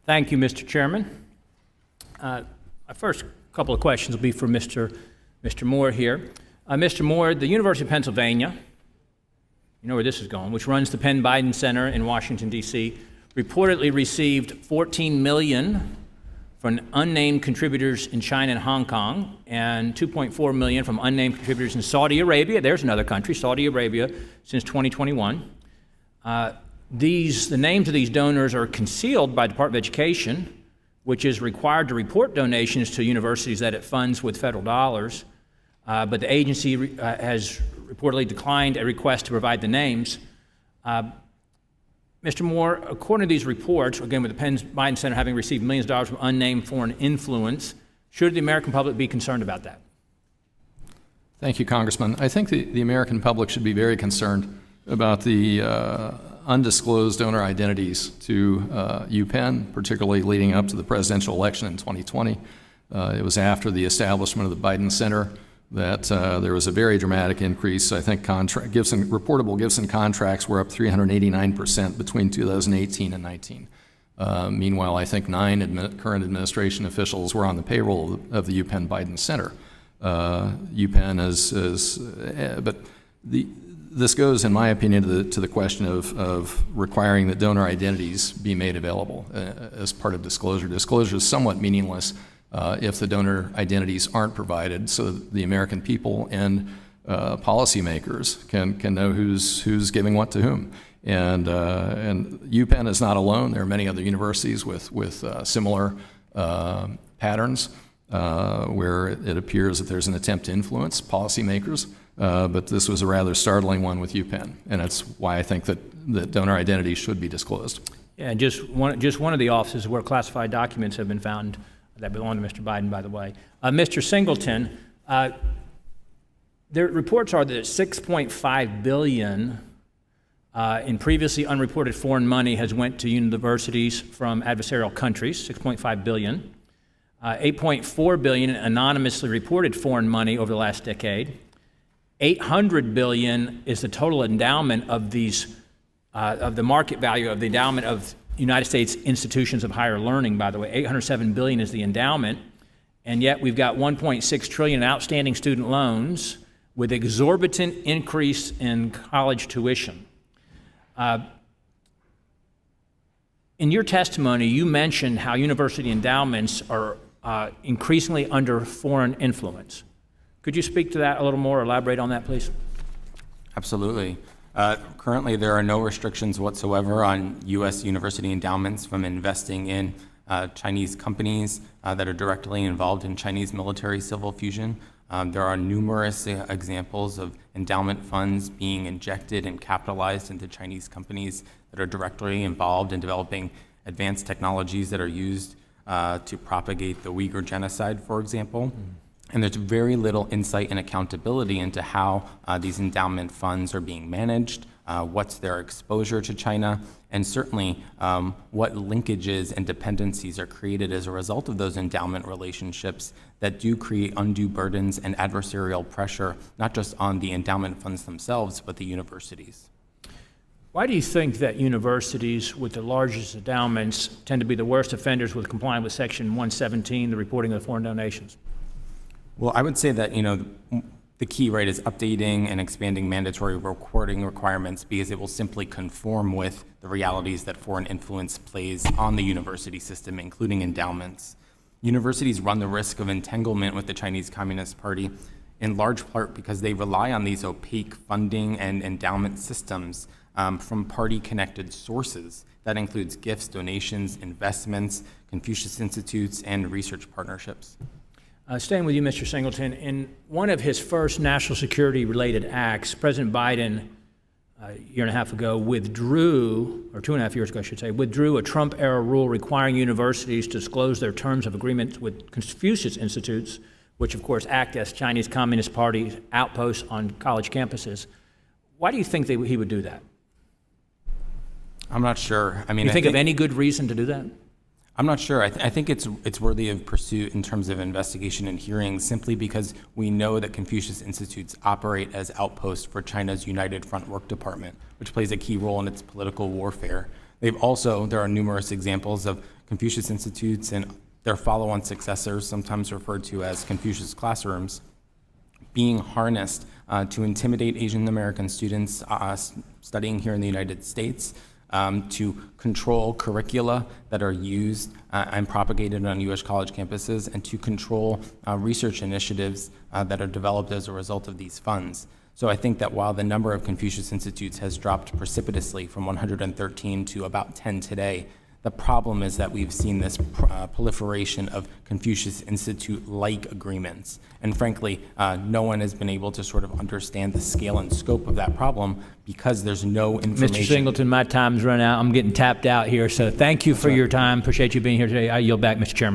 Thank you, Mr. Chairman. My first couple of questions will be for Mr. Moore here. Mr. Moore, the University of Pennsylvania, you know where this is going, which runs the Penn Biden Center in Washington, D.C., reportedly received $14 million from unnamed contributors in China and Hong Kong, and $2.4 million from unnamed contributors in Saudi Arabia. There's another country, Saudi Arabia, since 2021. The names of these donors are concealed by the Department of Education, which is required to report donations to universities that it funds with federal dollars. But the agency has reportedly declined a request to provide the names. Mr. Moore, according to these reports, again with the Penn Biden Center having received millions of dollars from unnamed foreign influence, should the American public be concerned about that? Thank you, Congressman. I think the American public should be very concerned about the undisclosed donor identities to UPenn, particularly leading up to the presidential election in 2020. It was after the establishment of the Biden Center that there was a very dramatic increase. I think reportable Gibson contracts were up 389% between 2018 and 19. Meanwhile, I think 9 current administration officials were on the payroll of the UPenn Biden Center. This goes, in my opinion, to the question of requiring that donor identities be made available as part of disclosure. Disclosure is somewhat meaningless if the donor identities aren't provided, so that the American people and policymakers can know who's giving what to whom. And UPenn is not alone. There are many other universities with similar patterns where it appears that there's an attempt to influence policymakers. But this was a rather startling one with UPenn, and that's why I think that donor identities should be disclosed. Yeah, and just one of the offices where classified documents have been found that belong to Mr. Biden, by the way. Mr. Singleton, their reports are that $6.5 billion in previously unreported foreign money has went to universities from adversarial countries, $6.5 billion. $8.4 billion in anonymously reported foreign money over the last decade. $800 billion is the total endowment of these, of the market value of the endowment of United States institutions of higher learning, by the way. $807 billion is the endowment, and yet we've got $1.6 trillion in outstanding student loans with exorbitant increase in college tuition. In your testimony, you mentioned how university endowments are increasingly under foreign influence. Could you speak to that a little more, elaborate on that, please? Absolutely. Currently, there are no restrictions whatsoever on U.S. university endowments from investing in Chinese companies that are directly involved in Chinese military civil fusion. There are numerous examples of endowment funds being injected and capitalized into Chinese companies that are directly involved in developing advanced technologies that are used to propagate the Uyghur genocide, for example. And there's very little insight and accountability into how these endowment funds are being managed, what's their exposure to China, and certainly what linkages and dependencies are created as a result of those endowment relationships that do create undue burdens and adversarial pressure, not just on the endowment funds themselves, but the universities. Why do you think that universities with the largest endowments tend to be the worst offenders with complying with Section 117, the reporting of foreign donations? Well, I would say that, the key, right, is updating and expanding mandatory reporting requirements because it will simply conform with the realities that foreign influence plays on the university system, including endowments. Universities run the risk of entanglement with the Chinese Communist Party in large part because they rely on these opaque funding and endowment systems from party-connected sources. That includes gifts, donations, investments, Confucius Institutes, and research partnerships. Staying with you, Mr. Singleton, in one of his first national security-related acts, President Biden, a year and a half ago, withdrew, or 2.5 years ago, I should say, withdrew a Trump-era rule requiring universities to disclose their terms of agreement with Confucius Institutes, which, of course, act as Chinese Communist Party outposts on college campuses. Why do you think he would do that? I'm not sure. You think of any good reason to do that? I'm not sure. I think it's worthy of pursuit in terms of investigation and hearings simply because we know that Confucius Institutes operate as outposts for China's United Front Work Department, which plays a key role in its political warfare. There are numerous examples of Confucius Institutes and their follow-on successors, sometimes referred to as Confucius classrooms, being harnessed to intimidate Asian American students studying here in the United States, to control curricula that are used and propagated on U.S. college campuses, and to control research initiatives that are developed as a result of these funds. So I think that while the number of Confucius Institutes has dropped precipitously from 113 to about 10 today, the problem is that we've seen this proliferation of Confucius Institute-like agreements. And frankly, no one has been able to sort of understand the scale and scope of that problem because there's no information. Mr. Singleton, my time's run out. I'm getting tapped out here, so thank you for your time. Appreciate you being here today. I yield back, Mr. Chairman.